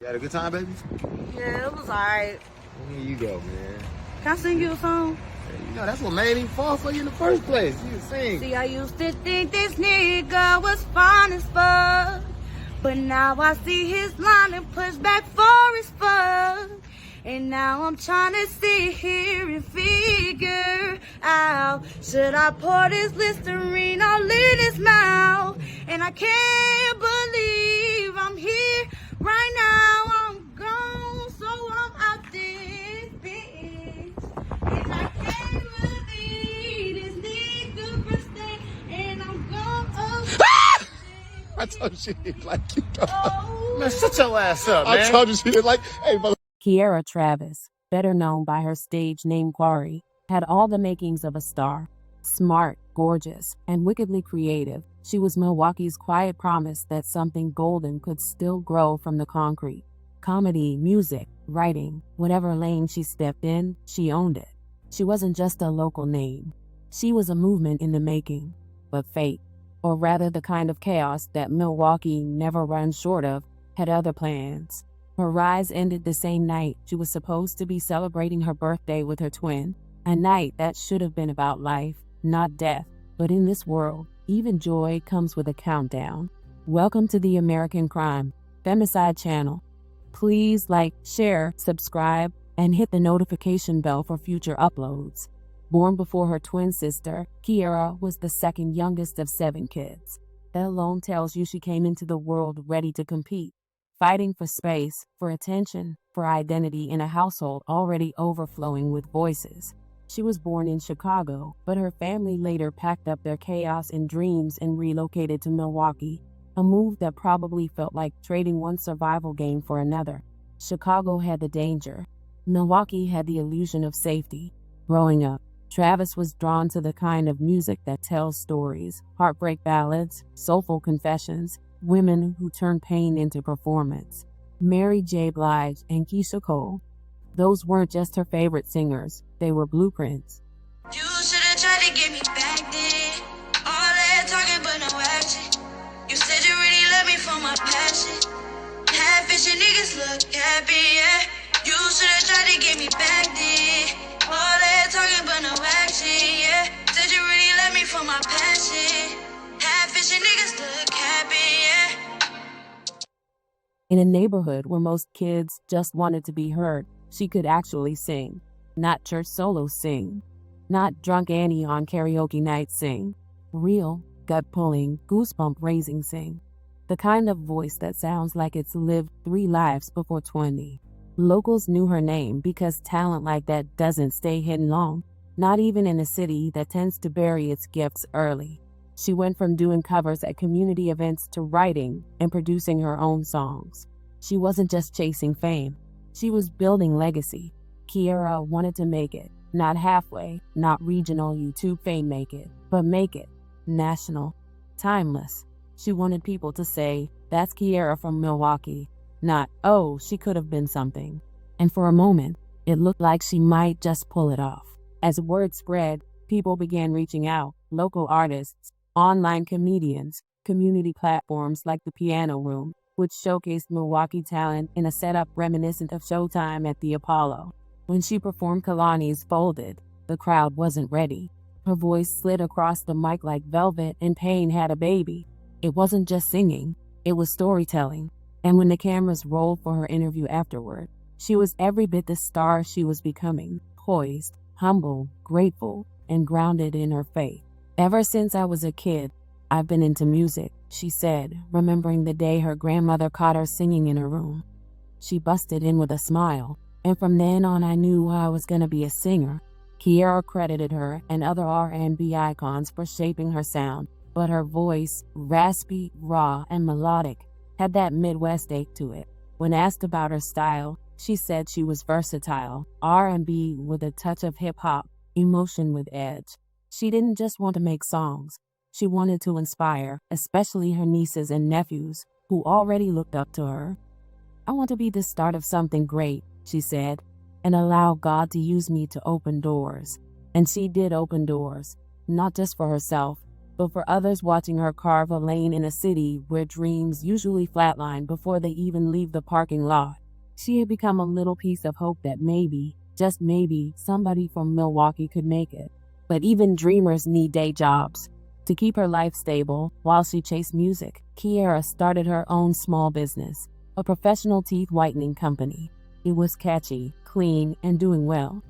You had a good time, baby? Yeah, it was alright. Here you go, man. Can I sing you a song? You know, that's what made him fall for you in the first place. You can sing. See, I used to think this nigga was fine as fuck, but now I see his line and push back for his fuck. And now I'm trying to sit here and figure out, should I pour this Listerine all in his mouth? And I can't believe I'm here right now. I'm gone, so I'm out this bitch. And I can't believe this nigga birthday, and I'm gone. I told you she didn't like you. Man, shut your ass up, man. I told you she didn't like. Hey, mother. Keiairra Travis, better known by her stage name Kari, had all the makings of a star. Smart, gorgeous, and wickedly creative, she was Milwaukee's quiet promise that something golden could still grow from the concrete. Comedy, music, writing, whatever lane she stepped in, she owned it. She wasn't just a local name. She was a movement in the making. But fate, or rather the kind of chaos that Milwaukee never runs short of, had other plans. Her rise ended the same night she was supposed to be celebrating her birthday with her twin, a night that should have been about life, not death. But in this world, even joy comes with a countdown. Welcome to the American Crime Femicide channel. Please like, share, subscribe, and hit the notification bell for future uploads. Born before her twin sister, Keiairra was the second youngest of 7 kids. That alone tells you she came into the world ready to compete, fighting for space, for attention, for identity in a household already overflowing with voices. She was born in Chicago, but her family later packed up their chaos and dreams and relocated to Milwaukee, a move that probably felt like trading one survival game for another. Chicago had the danger. Milwaukee had the illusion of safety. Growing up, Travis was drawn to the kind of music that tells stories, heartbreak ballads, soulful confessions, women who turn pain into performance. Mary J. Blige and Keyshia Cole. Those weren't just her favorite singers, they were blueprints. You should have tried to get me back then. All that talking but no action. You said you really love me for my passion. Half fishing niggas look happy, yeah. You should have tried to get me back then. All that talking but no action, yeah. Said you really love me for my passion. Half fishing niggas look happy, yeah. In a neighborhood where most kids just wanted to be heard, she could actually sing. Not church solos sing. Not drunk Annie on karaoke night sing. Real, gut-pulling, goosebump-raising sing. The kind of voice that sounds like it's lived 3 lives before 20. Locals knew her name because talent like that doesn't stay hidden long, not even in a city that tends to bury its gifts early. She went from doing covers at community events to writing and producing her own songs. She wasn't just chasing fame. She was building legacy. Keiairra wanted to make it. Not halfway, not regional YouTube fame make it, but make it. National. Timeless. She wanted people to say, that's Keiairra from Milwaukee. Not, oh, she could have been something. And for a moment, it looked like she might just pull it off. As word spread, people began reaching out. Local artists, online comedians, community platforms like the Piano Room, which showcased Milwaukee talent in a setup reminiscent of Showtime at the Apollo. When she performed Kalani's Folded, the crowd wasn't ready. Her voice slid across the mic like velvet and Pain had a baby. It wasn't just singing, it was storytelling. And when the cameras rolled for her interview afterward, she was every bit the star she was becoming, poised, humble, grateful, and grounded in her faith. Ever since I was a kid, I've been into music, she said, remembering the day her grandmother caught her singing in her room. She busted in with a smile, and from then on I knew I was going to be a singer. Keiairra credited her and other R&B icons for shaping her sound, but her voice, raspy, raw, and melodic, had that Midwest ache to it. When asked about her style, she said she was versatile, R&B with a touch of hip-hop, emotion with edge. She didn't just want to make songs. She wanted to inspire, especially her nieces and nephews, who already looked up to her. I want to be the start of something great, she said, and allow God to use me to open doors. And she did open doors, not just for herself, but for others watching her carve a lane in a city where dreams usually flatline before they even leave the parking lot. She had become a little piece of hope that maybe, just maybe, somebody from Milwaukee could make it. But even dreamers need day jobs. To keep her life stable while she chased music, Keiairra started her own small business, a professional teeth whitening company. It was catchy, clean, and doing well.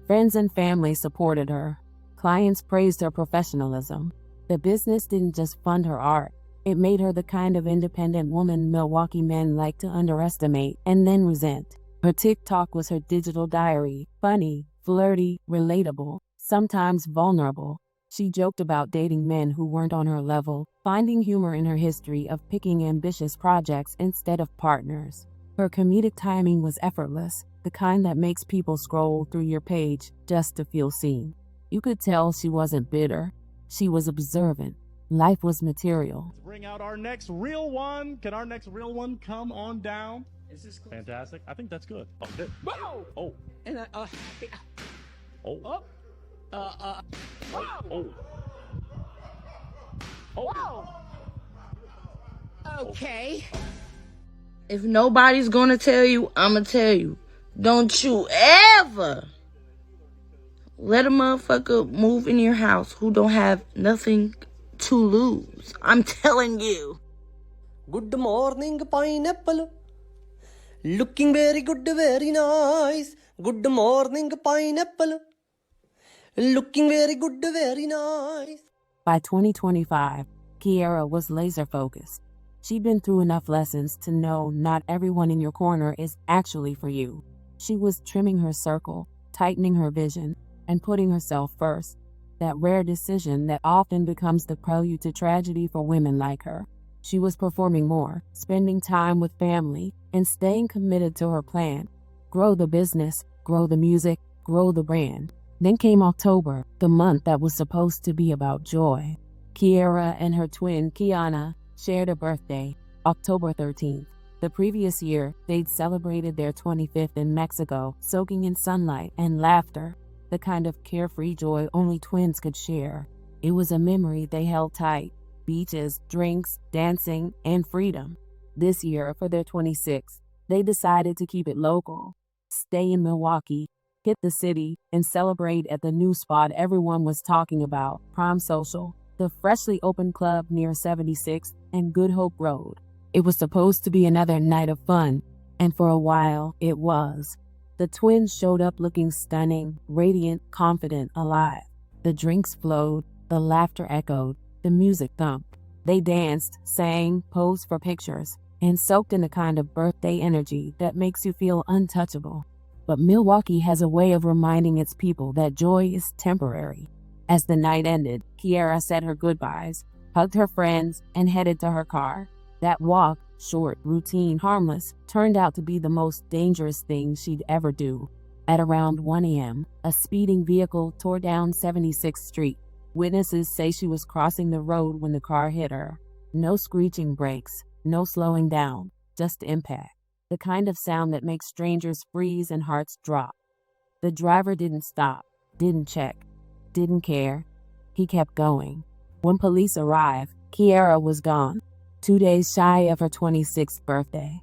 Friends and family supported her. Clients praised her professionalism. The business didn't just fund her art. It made her the kind of independent woman Milwaukee men like to underestimate and then resent. Her TikTok was her digital diary, funny, flirty, relatable, sometimes vulnerable. She joked about dating men who weren't on her level, finding humor in her history of picking ambitious projects instead of partners. Her comedic timing was effortless, the kind that makes people scroll through your page just to feel seen. You could tell she wasn't bitter. She was observant. Life was material. Bring out our next real one. Can our next real one come on down? Is this close? Fantastic. I think that's good. Oh, good. Whoa! Oh. And Oh. whoa! Oh. Whoa! Okay. If nobody's gonna tell you, I'ma tell you. Don't you ever let a motherfucker move in your house who don't have nothing to lose. I'm telling you. Good morning, pineapple. Looking very good, very nice. Good morning, pineapple. Looking very good, very nice. By 2025, Keiairra was laser-focused. She'd been through enough lessons to know not everyone in your corner is actually for you. She was trimming her circle, tightening her vision, and putting herself first. That rare decision that often becomes the prelude to tragedy for women like her. She was performing more, spending time with family, and staying committed to her plan. Grow the business, grow the music, grow the brand. Then came October, the month that was supposed to be about joy. Keiairra and her twin, Keiairra, shared a birthday, October 13th. The previous year, they'd celebrated their 25th in Mexico, soaking in sunlight and laughter, the kind of carefree joy only twins could share. It was a memory they held tight. Beaches, drinks, dancing, and freedom. This year, for their 26th, they decided to keep it local. Stay in Milwaukee, hit the city, and celebrate at the new spot everyone was talking about, Prime Social, the freshly opened club near 76th and Good Hope Road. It was supposed to be another night of fun, and for a while, it was. The twins showed up looking stunning, radiant, confident, alive. The drinks flowed, the laughter echoed, the music thumped. They danced, sang, posed for pictures, and soaked in a kind of birthday energy that makes you feel untouchable. But Milwaukee has a way of reminding its people that joy is temporary. As the night ended, Keiairra said her goodbyes, hugged her friends, and headed to her car. That walk, short, routine, harmless, turned out to be the most dangerous thing she'd ever do. At around 1 a.m., a speeding vehicle tore down 76th Street. Witnesses say she was crossing the road when the car hit her. No screeching brakes, no slowing down, just impact. The kind of sound that makes strangers freeze and hearts drop. The driver didn't stop, didn't check, didn't care. He kept going. When police arrived, Keiairra was gone, 2 days shy of her 26th birthday.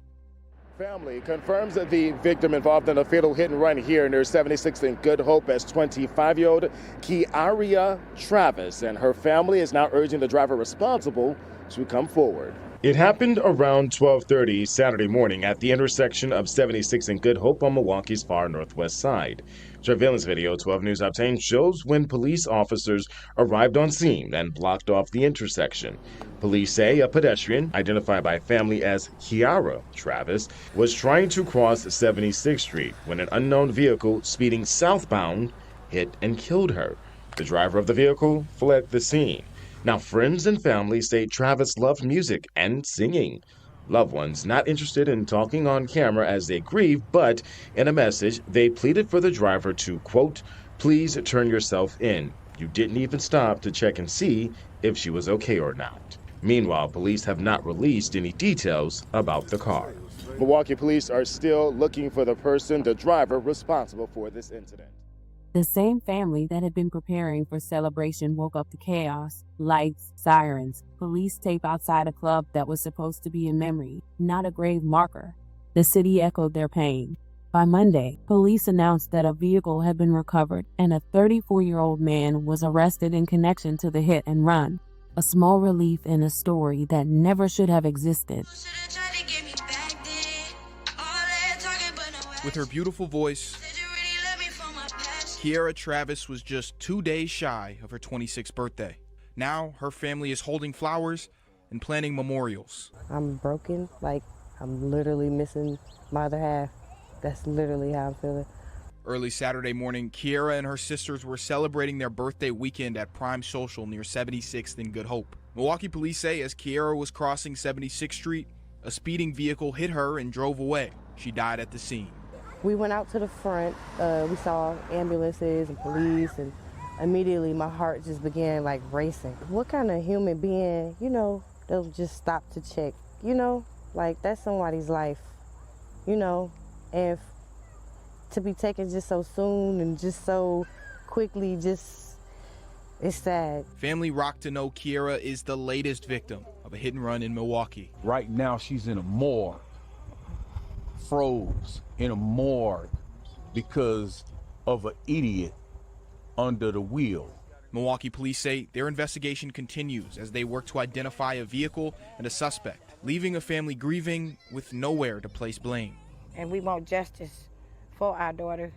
Family confirms that the victim involved in a fatal hit and run here near 76th and Good Hope as 25-year-old Keiairra Travis, and her family is now urging the driver responsible to come forward. It happened around 12:30 Saturday morning at the intersection of 76th and Good Hope on Milwaukee's far northwest side. Surveillance video 12 News obtained shows when police officers arrived on scene and blocked off the intersection. Police say a pedestrian, identified by family as Keiairra Travis, was trying to cross 76th Street when an unknown vehicle speeding southbound hit and killed her. The driver of the vehicle fled the scene. Now, friends and family say Travis loved music and singing. Loved ones not interested in talking on camera as they grieve, but in a message, they pleaded for the driver to, quote, "Please turn yourself in. You didn't even stop to check and see if she was okay or not." Meanwhile, police have not released any details about the car. Milwaukee police are still looking for the driver responsible for this incident. The same family that had been preparing for celebration woke up to chaos, lights, sirens, police tape outside a club that was supposed to be a memory, not a grave marker. The city echoed their pain. By Monday, police announced that a vehicle had been recovered and a 34-year-old man was arrested in connection to the hit and run. A small relief in a story that never should have existed. With her beautiful voice, Keiairra Travis was just 2 days shy of her 26th birthday. Now, her family is holding flowers and planning memorials. I'm broken, like I'm literally missing my other half. That's literally how I'm feeling. Early Saturday morning, Keiairra and her sisters were celebrating their birthday weekend at Prime Social near 76th and Good Hope. Milwaukee police say as Keiairra was crossing 76th Street, a speeding vehicle hit her and drove away. She died at the scene. We went out to the front, we saw ambulances and police, and immediately my heart just began like racing. What kind of human being, they'll just stop to check, like that's somebody's life, and to be taken just so soon and just so quickly, it's sad. Family rock to know Keiairra is the latest victim of a hit and run in Milwaukee. Right now she's in a morgue, froze in a morgue because of an idiot under the wheel. Milwaukee police say their investigation continues as they work to identify a vehicle and a suspect, leaving a family grieving with nowhere to place blame. And we want justice for our daughter.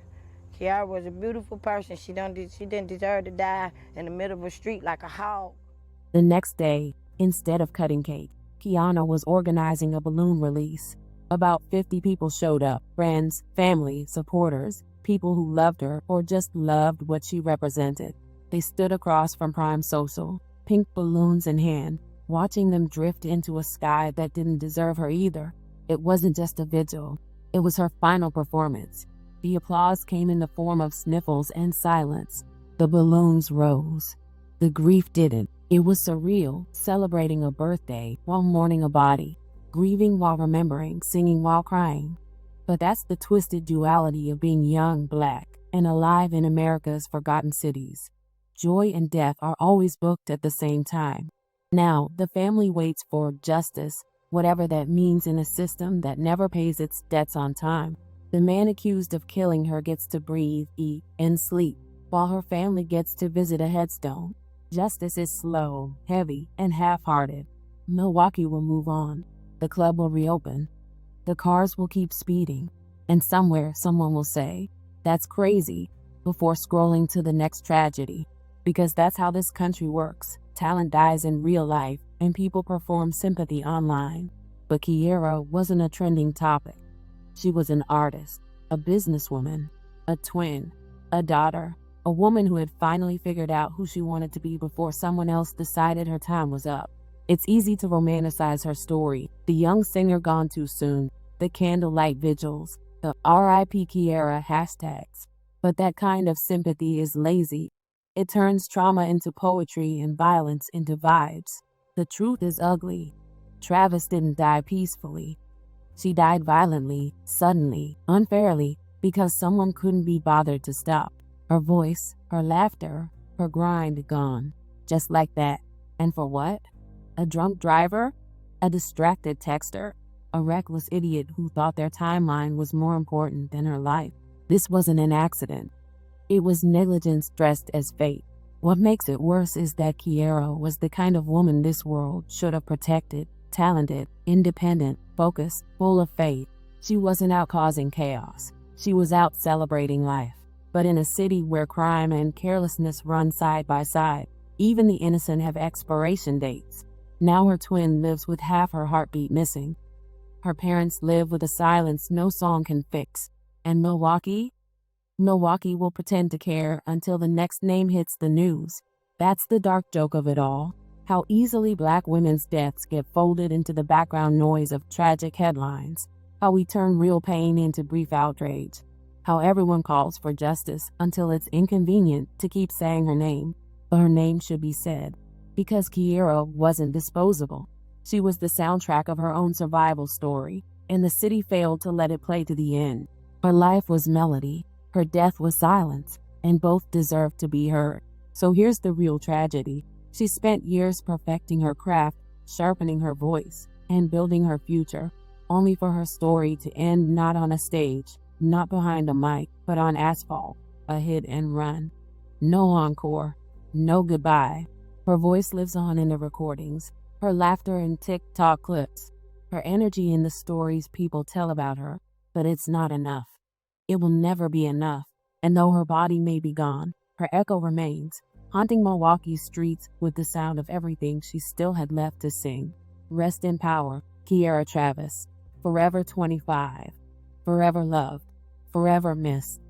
Keiairra was a beautiful person. She didn't deserve to die in the middle of a street like a hog. The next day, instead of cutting cake, Keiairra was organizing a balloon release. About 50 people showed up, friends, family, supporters, people who loved her or just loved what she represented. They stood across from Prime Social, pink balloons in hand, watching them drift into a sky that didn't deserve her either. It wasn't just a vigil. It was her final performance. The applause came in the form of sniffles and silence. The balloons rose. The grief didn't. It was surreal, celebrating a birthday while mourning a body, grieving while remembering, singing while crying. But that's the twisted duality of being young, black, and alive in America's forgotten cities. Joy and death are always booked at the same time. Now, the family waits for justice, whatever that means in a system that never pays its debts on time. The man accused of killing her gets to breathe, eat, and sleep, while her family gets to visit a headstone. Justice is slow, heavy, and half-hearted. Milwaukee will move on. The club will reopen. The cars will keep speeding. And somewhere, someone will say, "That's crazy," before scrolling to the next tragedy. Because that's how this country works. Talent dies in real life, and people perform sympathy online. But Keiairra wasn't a trending topic. She was an artist, a businesswoman, a twin, a daughter, a woman who had finally figured out who she wanted to be before someone else decided her time was up. It's easy to romanticize her story, the young singer gone too soon, the candlelight vigils, the RIP Keiairra hashtags. But that kind of sympathy is lazy. It turns trauma into poetry and violence into vibes. The truth is ugly. Travis didn't die peacefully. She died violently, suddenly, unfairly, because someone couldn't be bothered to stop. Her voice, her laughter, her grind gone. Just like that. And for what? A drunk driver? A distracted texter? A reckless idiot who thought their timeline was more important than her life. This wasn't an accident. It was negligence dressed as fate. What makes it worse is that Keiairra was the kind of woman this world should have protected. Talented, independent, focused, full of faith. She wasn't out causing chaos. She was out celebrating life. But in a city where crime and carelessness run side by side, even the innocent have expiration dates. Now her twin lives with half her heartbeat missing. Her parents live with a silence no song can fix. And Milwaukee will pretend to care until the next name hits the news. That's the dark joke of it all. How easily black women's deaths get folded into the background noise of tragic headlines. How we turn real pain into brief outrage. How everyone calls for justice until it's inconvenient to keep saying her name. But her name should be said. Because Keiairra wasn't disposable. She was the soundtrack of her own survival story, and the city failed to let it play to the end. Her life was melody. Her death was silence. and both deserve to be heard. So here's the real tragedy. She spent years perfecting her craft, sharpening her voice, and building her future, only for her story to end not on a stage, not behind a mic, but on asphalt, a hit and run. No encore, no goodbye. Her voice lives on in the recordings, her laughter in TikTok clips, her energy in the stories people tell about her, but it's not enough. It will never be enough, and though her body may be gone, her echo remains, haunting Milwaukee's streets with the sound of everything she still had left to sing. Rest in power, Keiairra Travis. Forever 25. Forever loved. Forever missed.